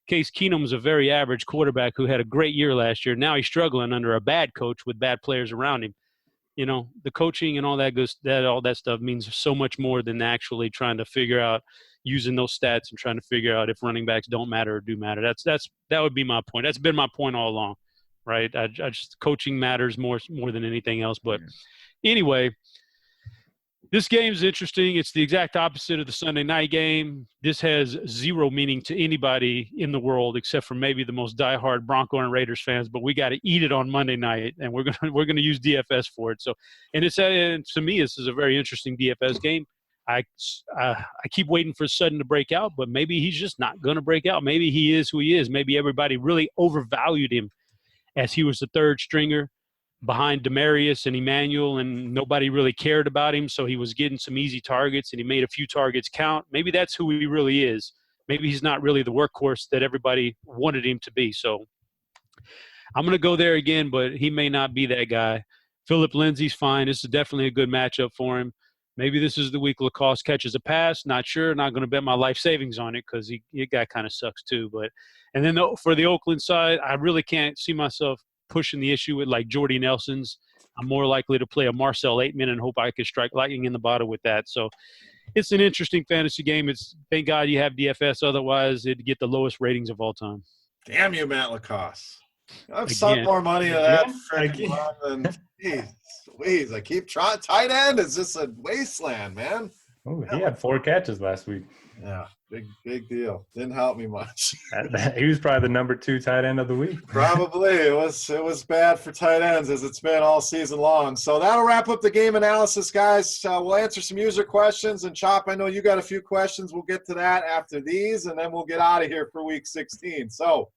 Case Keenum's a very average quarterback who had a great year last year. Now he's struggling under a bad coach with bad players around him. The coaching and all that stuff means so much more than actually trying to figure out using those stats and trying to figure out if running backs don't matter or do matter. That would be my point. That's been my point all along, right? I just coaching matters more than anything else. But anyway, this game is interesting. It's the exact opposite of the Sunday night game. This has zero meaning to anybody in the world except for maybe the most diehard Bronco and Raiders fans. But we got to eat it on Monday night, and we're gonna use DFS for it. So, and to me, this is a very interesting DFS game. I keep waiting for Sutton to break out, but maybe he's just not gonna break out. Maybe he is who he is. Maybe everybody really overvalued him as he was the third stringer. behind Demarius and Emmanuel, and nobody really cared about him. So he was getting some easy targets, and he made a few targets count. Maybe that's who he really is. Maybe he's not really the workhorse that everybody wanted him to be. So I'm going to go there again, but he may not be that guy. Philip Lindsay's fine. This is definitely a good matchup for him. Maybe this is the week Lacoste catches a pass. Not sure. Not going to bet my life savings on it because he guy kind of sucks too. But and then for the Oakland side, I really can't see myself pushing the issue with like Jordy Nelson's. I'm more likely to play a Marcel Aitman and hope I can strike lightning in the bottle with that. So it's an interesting fantasy game. It's thank God you have DFS. Otherwise, it'd get the lowest ratings of all time. Damn you, Matt Lacoste. I've sunk more money into that freaking run than geez, I keep trying. Tight end is just a wasteland, man. Oh, he had 4 catches last week. Yeah, big deal. Didn't help me much. He was probably the number 2 tight end of the week. Probably. It was bad for tight ends as it's been all season long. So that'll wrap up the game analysis, guys. We'll answer some user questions. And Chop, I know you got a few questions. We'll get to that after these, and then we'll get out of here for week 16. So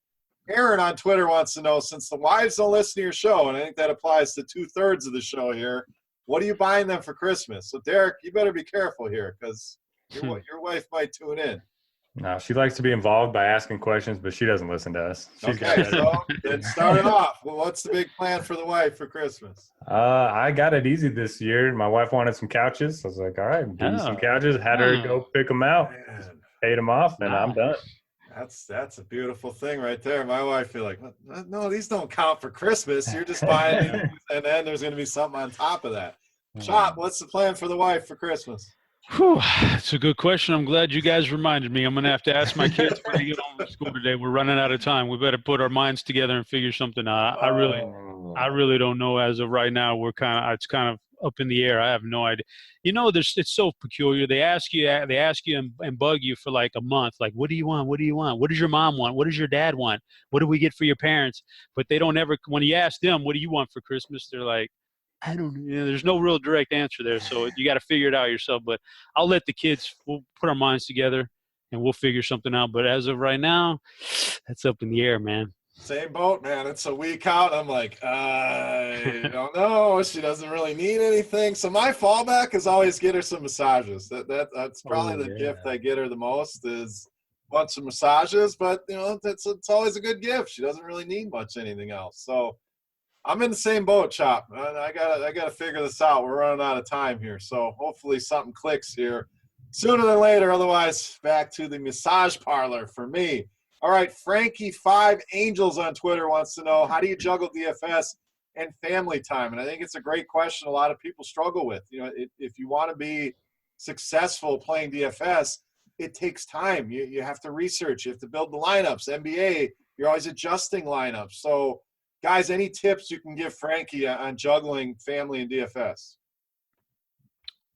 Aaron on Twitter wants to know, since the wives don't listen to your show, and I think that applies to 2/3 of the show here, what are you buying them for Christmas? So, Derek, you better be careful here because your wife might tune in. No, she likes to be involved by asking questions, but she doesn't listen to us. Okay, so then start it off. Well, what's the big plan for the wife for Christmas? I got it easy this year. My wife wanted some couches. I was like, all right, give me some couches. Had her go pick them out, paid them off, and I'm done. That's a beautiful thing right there. My wife feel like, no, these don't count for Christmas. You're just buying these, and then there's going to be something on top of that. Chop, what's the plan for the wife for Christmas? That's a good question. I'm glad you guys reminded me. I'm going to have to ask my kids when they get home from school today. We're running out of time. We better put our minds together and figure something out. I really don't know as of right now. It's kind of up in the air. I have no idea. You know, it's so peculiar. They ask you and bug you for like a month. Like, what do you want? What do you want? What does your mom want? What does your dad want? What do we get for your parents? But they don't ever, when you ask them, what do you want for Christmas? They're like, I don't know. There's no real direct answer there. So you got to figure it out yourself. But I'll let the kids, we'll put our minds together and we'll figure something out. But as of right now, that's up in the air, man. Same boat, man. It's a week out. I'm like, I don't know. She doesn't really need anything. So my fallback is always get her some massages. That's probably the gift I get her the most is want some massages. But you know, it's always a good gift. She doesn't really need much anything else. So I'm in the same boat, Chop. I gotta figure this out. We're running out of time here. So hopefully something clicks here sooner than later. Otherwise, back to the massage parlor for me. All right, Frankie5 Angels on Twitter wants to know, how do you juggle DFS and family time? And I think it's a great question a lot of people struggle with. You know, if you want to be successful playing DFS, it takes time. You have to research. You have to build the lineups. NBA, you're always adjusting lineups. So, guys, any tips you can give Frankie on juggling family and DFS?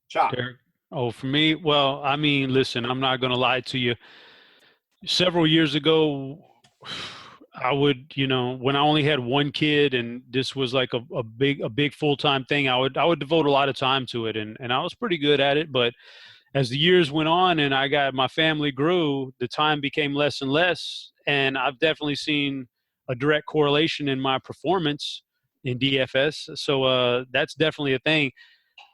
Chop. Oh, for me, well, I mean, listen, I'm not going to lie to you. Several years ago, I would, you know, when I only had one kid and this was like a big full-time thing, I would devote a lot of time to it. And I was pretty good at it. But as the years went on and my family grew, the time became less and less. And I've definitely seen a direct correlation in my performance in DFS. So that's definitely a thing.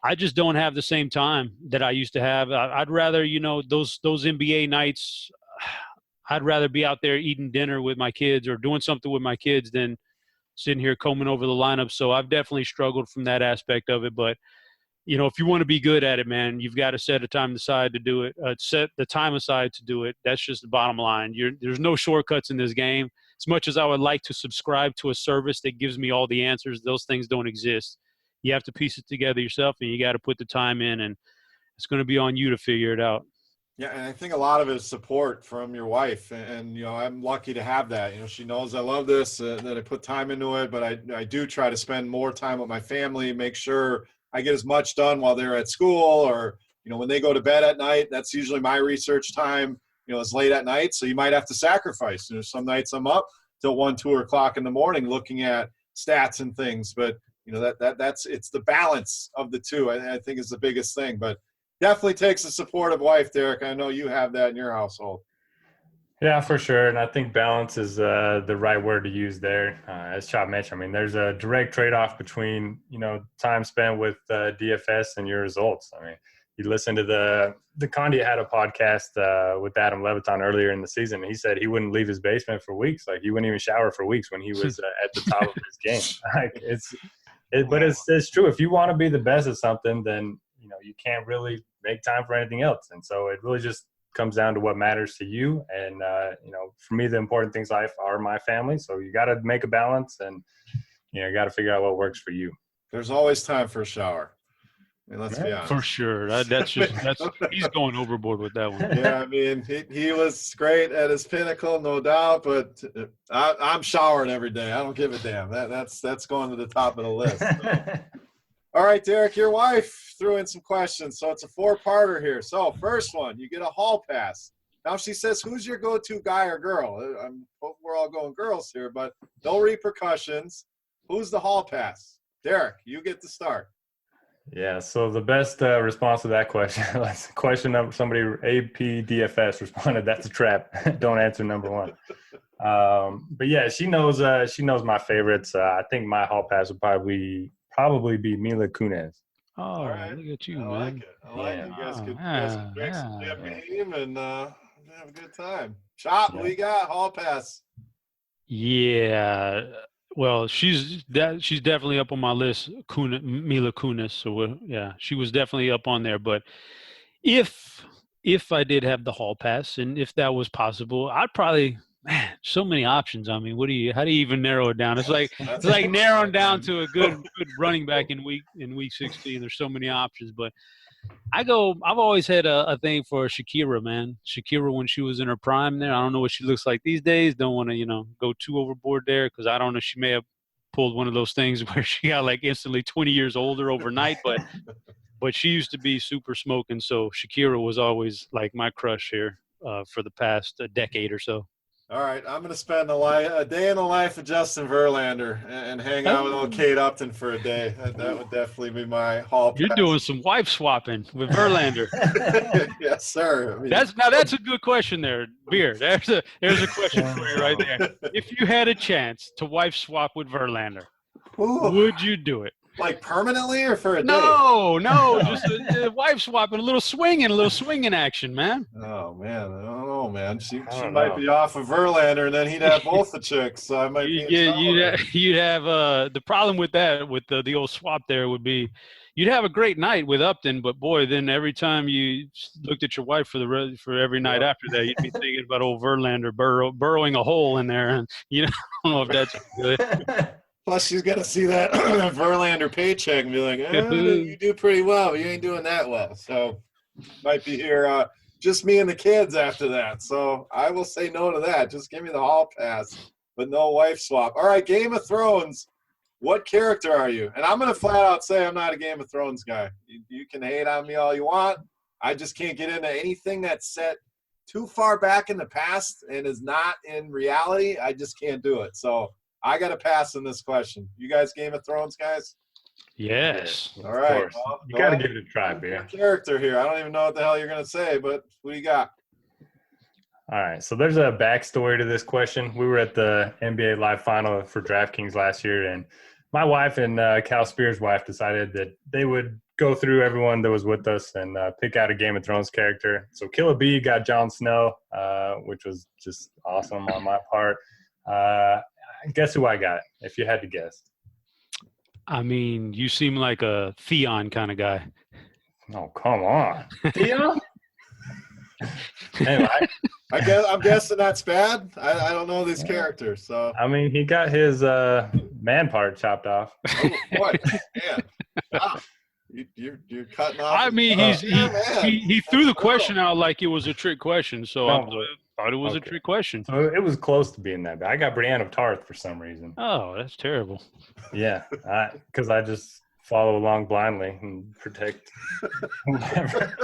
I just don't have the same time that I used to have. I'd rather, you know, those NBA nights, I'd rather be out there eating dinner with my kids or doing something with my kids than sitting here combing over the lineup. So I've definitely struggled from that aspect of it. But, you know, if you want to be good at it, man, you've got to set a time aside to do it. Set the time aside to do it. That's just the bottom line. There's no shortcuts in this game. As much as I would like to subscribe to a service that gives me all the answers, those things don't exist. You have to piece it together yourself, and you got to put the time in, and it's going to be on you to figure it out. Yeah, and I think a lot of it is support from your wife, and you know, I'm lucky to have that. You know, she knows I love this, that I put time into it, but I do try to spend more time with my family, make sure I get as much done while they're at school, or you know, when they go to bed at night. That's usually my research time. You know, it's late at night, so you might have to sacrifice. You know, some nights I'm up till 1, 2 o'clock in the morning looking at stats and things, but you know, that's it's the balance of the two. I think is the biggest thing, but definitely takes a supportive wife, Derek. I know you have that in your household. Yeah, for sure. And I think balance is the right word to use there. As Chop mentioned, I mean, there's a direct trade-off between, time spent with DFS and your results. I mean, you listen to the Condi had a podcast with Adam Leviton earlier in the season. He said he wouldn't leave his basement for weeks. Like, he wouldn't even shower for weeks when he was at the top of his game. Like, but it's true. If you want to be the best at something, then, you can't really make time for anything else. And so it really just comes down to what matters to you. And, for me, the important things in life are my family. So you got to make a balance and, you got to figure out what works for you. There's always time for a shower. I mean, let's be honest. For sure. He's going overboard with that one. Yeah, I mean, he was great at his pinnacle, no doubt, but I'm showering every day. I don't give a damn. That's going to the top of the list. So. All right, Derek, your wife threw in some questions, so it's a 4-parter here. So first one, you get a hall pass. Now she says, who's your go-to guy or girl? We're all going girls here, but no repercussions. Who's the hall pass? Derek, you get to start. Yeah, so the best response to that question, question number somebody AP DFS responded, that's a trap. Don't answer number one. But yeah, she knows my favorites. I think my hall pass would probably be Mila Kunis. Oh, all right. Look at you, man. Like it. I like it. You guys could drink some champagne and have a good time. Chop, what you got? Hall pass. Yeah. Well, she's definitely up on my list, Mila Kunis. So yeah, she was definitely up on there. But if I did have the hall pass, and if that was possible, I'd probably so many options. I mean, how do you even narrow it down? It's like narrowing down to a good running back in week 16. There's so many options, but I've always had a thing for Shakira, man. Shakira, when she was in her prime there, I don't know what she looks like these days. Don't want to, go too overboard there, because I don't know. She may have pulled one of those things where she got like instantly 20 years older overnight, but she used to be super smoking. So Shakira was always like my crush here for the past decade or so. All right, I'm going to spend a day in the life of Justin Verlander and hang out with old Kate Upton for a day. That would definitely be my hall pass. You're doing some wife swapping with Verlander. Yes, sir. I mean, that's a good question there, Beer. There's a question for you right there. If you had a chance to wife swap with Verlander, would you do it? Like permanently or for a day? No, just a wife swapping, a little swinging action, man. Oh man, I don't know, man. She might be off of Verlander, and then he'd have both the chicks. So I might be. You'd have the problem with that, with the old swap there, would be you'd have a great night with Upton, but boy, then every time you looked at your wife for every night after that, you'd be thinking about old Verlander burrowing a hole in there, and I don't know if that's good. Plus, she's got to see that Verlander paycheck and be like, you do pretty well, but you ain't doing that well. So might be here just me and the kids after that. So I will say no to that. Just give me the hall pass, but no wife swap. All right, Game of Thrones. What character are you? And I'm going to flat out say I'm not a Game of Thrones guy. You can hate on me all you want. I just can't get into anything that's set too far back in the past and is not in reality. I just can't do it. So I got to pass on this question. You guys Game of Thrones guys? Yes. All right. Well, you got to give it a try, man. Character here. I don't even know what the hell you're going to say, but what do you got? All right. So there's a backstory to this question. We were at the NBA Live Final for DraftKings last year, and my wife and Cal Spears' wife decided that they would go through everyone that was with us and pick out a Game of Thrones character. So Killer B got Jon Snow, which was just awesome on my part. Guess who I got, if you had to guess? I mean, you seem like a Theon kind of guy. Oh, come on. Theon? Anyway. I'm guessing that's bad. I don't know these characters. So I mean, he got his man part chopped off. Oh, boy. Man. Wow. You're cutting off. I mean, he threw the question out like it was a trick question, so I thought it was a trick question. So it was close to being that bad. I got Brienne of Tarth for some reason. Oh, that's terrible. Yeah, because I just follow along blindly and protect whoever.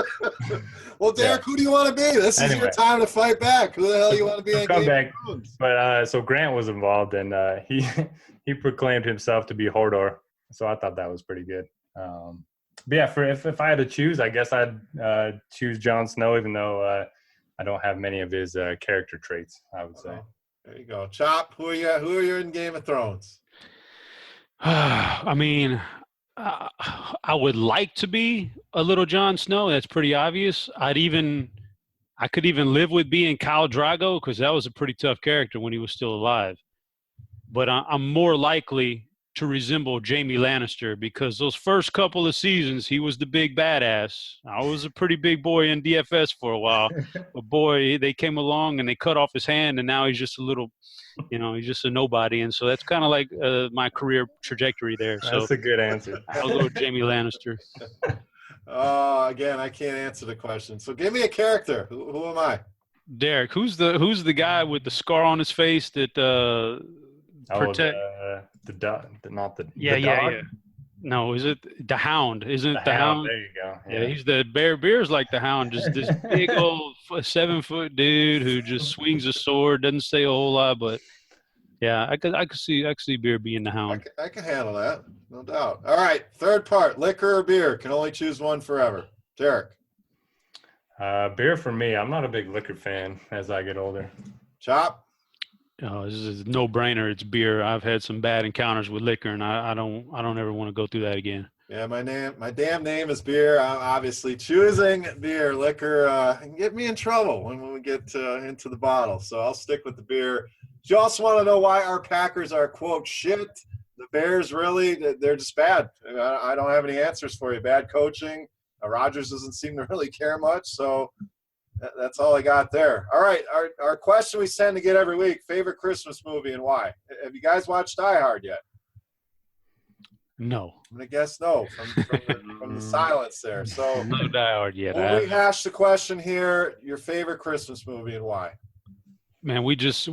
Well, Derek, who do you want to be? This is your time to fight back. Who the hell you want to be? Come back. But so Grant was involved, and he proclaimed himself to be Hodor. So I thought that was pretty good. But yeah, if I had to choose, I guess I'd choose Jon Snow, even though I don't have many of his character traits, I would say. There you go. Chop, who are you in Game of Thrones? I mean, I would like to be a little Jon Snow. That's pretty obvious. I could even live with being Khal Drogo because that was a pretty tough character when he was still alive. But I'm more likely to resemble Jaime Lannister because those first couple of seasons, he was the big badass. I was a pretty big boy in DFS for a while. But boy, they came along and they cut off his hand, and now he's just a little, he's just a nobody. And so that's kind of like my career trajectory there. So that's a good answer. I'll go with Jaime Lannister. Again, I can't answer the question. So give me a character. Who am I? Derek, who's the guy with the scar on his face that protect? The dog. No, is it the Hound? Isn't it the Hound? There you go. Yeah, he's the Bear's like the Hound, just this big old 7-foot dude who just swings a sword, doesn't say a whole lot, but yeah, I could see Bear being the Hound. I can handle that, no doubt. All right, third part: liquor or beer? Can only choose one forever. Derek. Beer for me. I'm not a big liquor fan as I get older. Chop. This is a no-brainer. It's beer. I've had some bad encounters with liquor, and I don't ever want to go through that again. Yeah, my damn name is beer. I'm obviously choosing beer. Liquor can get me in trouble when we get into the bottle. So I'll stick with the beer. Do you also want to know why our Packers are, quote, shit? The Bears, really, they're just bad. I don't have any answers for you. Bad coaching. Rodgers doesn't seem to really care much, so that's all I got there. All right, our question we tend to get every week, favorite Christmas movie and why? Have you guys watched Die Hard yet? No. I'm going to guess no from the silence there. So No Die Hard yet. We'll rehash the question here. Your favorite Christmas movie and why? Man, we just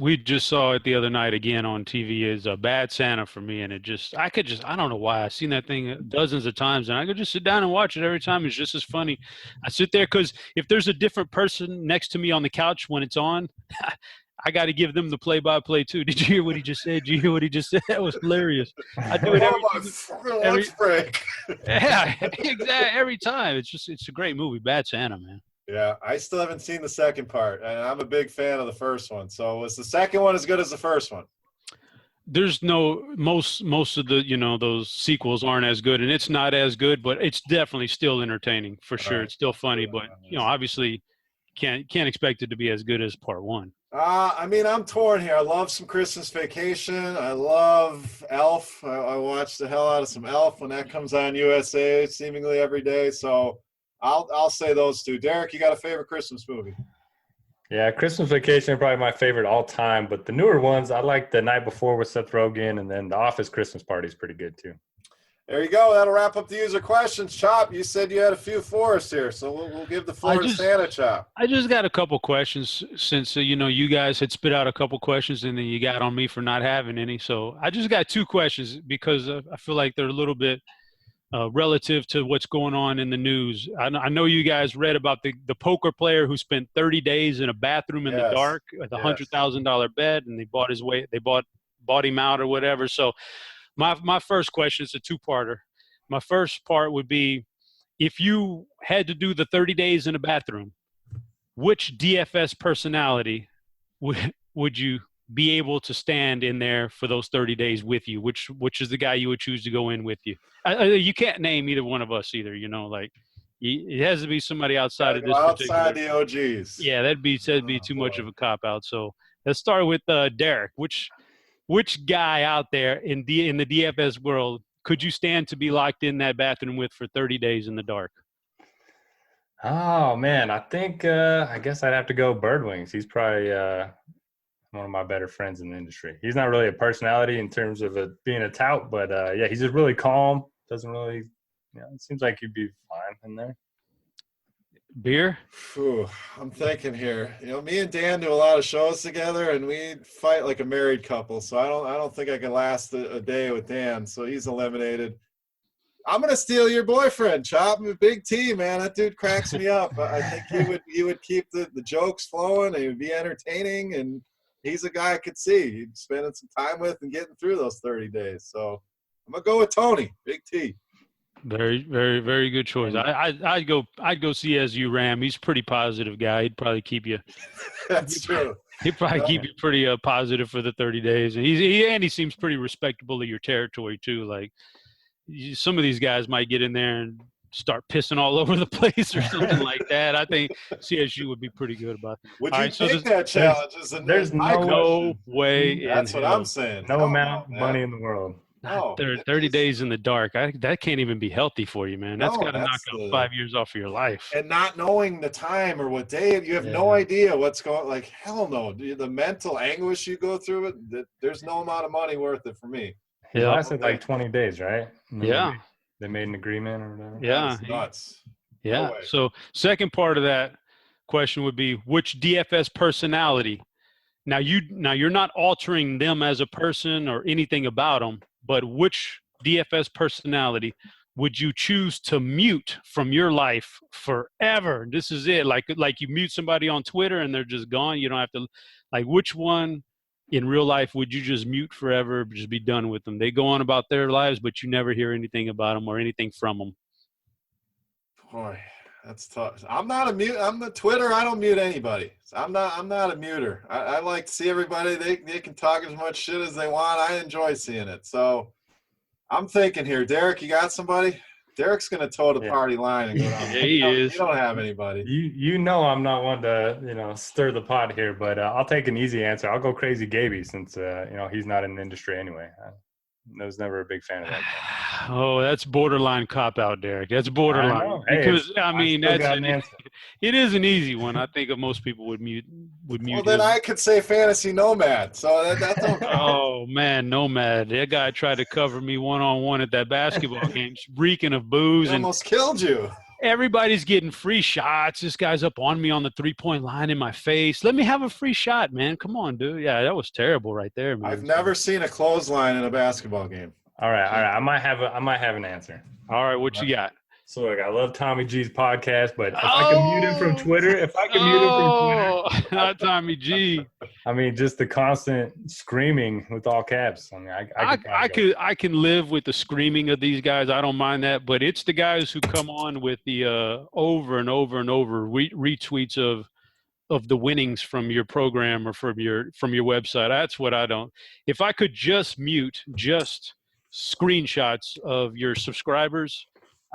saw it the other night again on TV. Is a Bad Santa for me, and I don't know why. I've seen that thing dozens of times, and I could just sit down and watch it every time. It's just as funny. I sit there because if there's a different person next to me on the couch when it's on, I got to give them the play-by-play too. Did you hear what he just said? Did you hear what he just said? That was hilarious. I do it every break. Yeah, exactly. Every time. It's a great movie. Bad Santa, man. Yeah, I still haven't seen the second part, and I'm a big fan of the first one. So was the second one as good as the first one? There's most of the those sequels aren't as good, and it's not as good, but it's definitely still entertaining for sure. It's still funny, but obviously can't expect it to be as good as part one. I mean, I'm torn here. I love some Christmas Vacation. I love Elf. I watch the hell out of some Elf when that comes on USA seemingly every day. So I'll say those two. Derek, you got a favorite Christmas movie? Yeah, Christmas Vacation is probably my favorite all time, but the newer ones, I like The Night Before with Seth Rogen, and then The Office Christmas Party is pretty good too. There you go. That'll wrap up the user questions. Chop, you said you had a few for us here, so we'll give the floor to Santa. Chop. I just got a couple questions since, you guys had spit out a couple questions and then you got on me for not having any. So I just got two questions because I feel like they're a little bit relative to what's going on in the news. I know you guys read about the poker player who spent 30 days in a bathroom in the dark with a $100,000 bet, and they bought him out or whatever. So my first question is a two-parter. My first part would be, if you had to do the 30 days in a bathroom, which DFS personality would you be able to stand in there for those 30 days with you? Which is the guy you would choose to go in with you? You can't name either one of us either, it has to be somebody outside of this outside the OGs. Yeah, that'd be too much of a cop-out. So let's start with Derek. Which guy out there in the DFS world could you stand to be locked in that bathroom with for 30 days in the dark? Oh, man, I think I guess I'd have to go Birdwings. He's probably one of my better friends in the industry. He's not really a personality in terms of being a tout, but he's just really calm. Doesn't really, it seems like he'd be fine in there. Beer? I'm thinking here. Me and Dan do a lot of shows together, and we fight like a married couple. So I don't think I can last a day with Dan. So he's eliminated. I'm gonna steal your boyfriend, Chop. I'm a Big T, man. That dude cracks me up. I think he would keep the jokes flowing, and he would be entertaining. And he's a guy I could see he'd spending some time with and getting through those 30 days. So I'm gonna go with Tony, Big T. Very, very, very good choice. I'd go CSU Ram. He's a pretty positive guy. He'd probably keep you. That's true. He'd probably keep you pretty positive for the 30 days. And he seems pretty respectable of your territory too. Like some of these guys might get in there and start pissing all over the place or something like that. I think CSU would be pretty good about that. Would you take that challenge? There's no way. That's what I'm saying. No amount of money in the world. No, 30 days in the dark. That can't even be healthy for you, man. That's got to knock out 5 years off of your life. And not knowing the time or what day, you have no idea what's going. Like hell no, the mental anguish you go through it. There's no amount of money worth it for me. It lasted like 20 days, right? Yeah. They made an agreement or whatever. Yeah. That's nuts. Yeah. No So second part of that question would be which DFS personality. Now you're not altering them as a person or anything about them, but which DFS personality would you choose to mute from your life forever? This is it. Like you mute somebody on Twitter and they're just gone. You don't have to, like, which one in real life would you just mute forever, just be done with them? They go on about their lives, but you never hear anything about them or anything from them. Boy, that's tough. I'm not a mute. I'm the Twitter. I don't mute anybody. I'm not a muter. I like to see everybody. They can talk as much shit as they want. I enjoy seeing it. So I'm thinking here, Derek, you got somebody? Derek's going to toe the party line and go down. Yeah, he is. You don't have anybody. You know I'm not one to, stir the pot here, but I'll take an easy answer. I'll go Crazy Gaby since, he's not in the industry anyway. I was never a big fan of that guy. Oh, that's borderline cop-out, Derek. That's borderline. Hey, because, it is an easy one. I think most people would mute Well, then I could say Fantasy Nomad, so that's okay. Oh, man, Nomad. That guy tried to cover me one-on-one at that basketball game, reeking of booze. He almost killed you. Everybody's getting free shots. This guy's up on me on the three-point line in my face. Let me have a free shot, man. Come on, dude. Yeah, that was terrible right there, man. I've never seen a clothesline in a basketball game. All right. I might have an answer. All right, what you got? So look, I love Tommy G's podcast, but if I can mute him from Twitter, not Tommy G. I mean, just the constant screaming with all caps. I mean, I can live with the screaming of these guys. I don't mind that, but it's the guys who come on with the over and over and over retweets of the winnings from your program or from your website. That's what I don't. If I could just mute screenshots of your subscribers,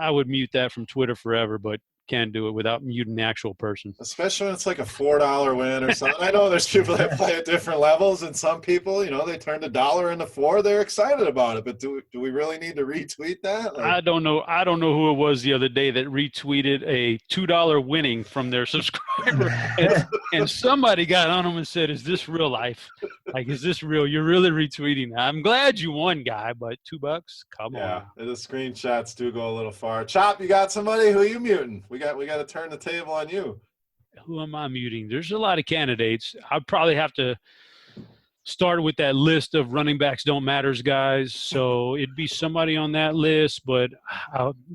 I would mute that from Twitter forever, but can't do it without muting the actual person. Especially when it's like a $4 win or something. I know there's people that play at different levels, and some people, they turned $1 into $4. They're excited about it, but do we really need to retweet that? I don't know who it was the other day that retweeted a $2 winning from their subscriber, and somebody got on them and said, "Is this real life? Like, is this real? You're really retweeting that? I'm glad you won, guy, but $2? Come on." Yeah, the screenshots do go a little far. Chop, you got somebody? Who are you muting? We got to turn the table on you. Who am I muting? There's a lot of candidates. I'd probably have to start with that list of running backs don't matters guys. So it'd be somebody on that list, but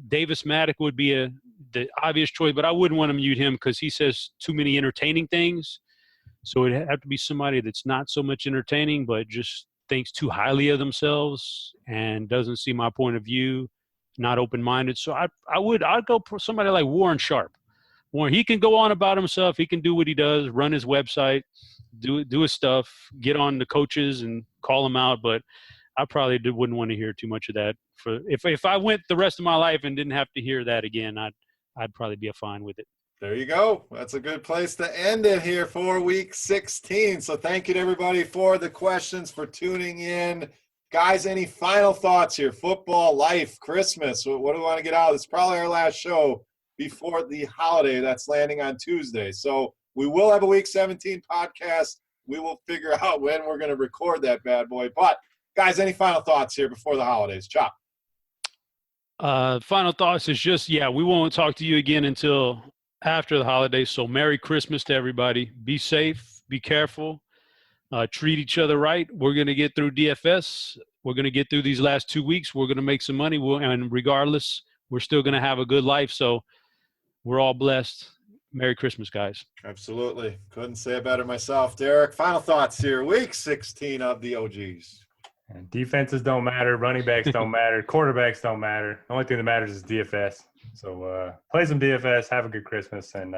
Davis Maddock would be the obvious choice, but I wouldn't want to mute him because he says too many entertaining things. So it'd have to be somebody that's not so much entertaining, but just thinks too highly of themselves and doesn't see my point of view. Not open-minded. So I'd go for somebody like Warren Sharp. Warren, he can go on about himself. He can do what he does, run his website, do his stuff, get on the coaches and call them out. But I probably wouldn't want to hear too much of that. If I went the rest of my life and didn't have to hear that again, I'd probably be fine with it. There you go. That's a good place to end it here for week 16. So thank you to everybody for the questions, for tuning in. Guys, any final thoughts here? Football, life, Christmas. What do we want to get out? It's probably our last show before the holiday that's landing on Tuesday. So we will have a Week 17 podcast. We will figure out when we're going to record that bad boy. But, guys, any final thoughts here before the holidays? Chop. Final thoughts is just, we won't talk to you again until after the holidays. So Merry Christmas to everybody. Be safe. Be careful. Treat each other right. We're going to get through DFS. We're going to get through these last 2 weeks. We're going to make some money. And regardless, we're still going to have a good life. So we're all blessed. Merry Christmas, guys. Absolutely. Couldn't say it better myself. Derek, final thoughts here. Week 16 of the OGs. And defenses don't matter. Running backs don't matter. Quarterbacks don't matter. The only thing that matters is DFS. So play some DFS. Have a good Christmas. And,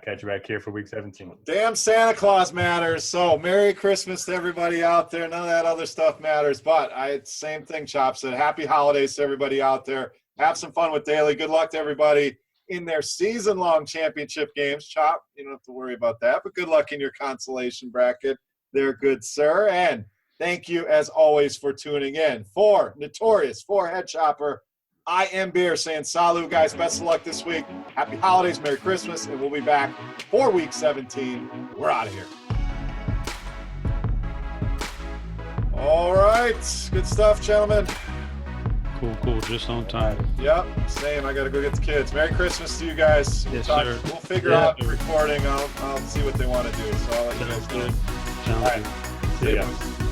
catch you back here for week 17. Damn Santa Claus matters. So Merry Christmas to everybody out there. None of that other stuff matters. But same thing Chop said. Happy holidays to everybody out there. Have some fun with Daily. Good luck to everybody in their season-long championship games. Chop, you don't have to worry about that. But good luck in your consolation bracket there, good sir. And thank you, as always, for tuning in. For Notorious, for Head Chopper, I am Beer saying salut, guys. Best of luck this week. Happy holidays, Merry Christmas, and we'll be back for Week 17. We're out of here. All right. Good stuff, gentlemen. Cool. Just on time. Yep, same. I got to go get the kids. Merry Christmas to you guys. Yes, sir. We'll figure out recording. I'll see what they want to do, so I'll let you guys Sounds do it. good. All right. See ya.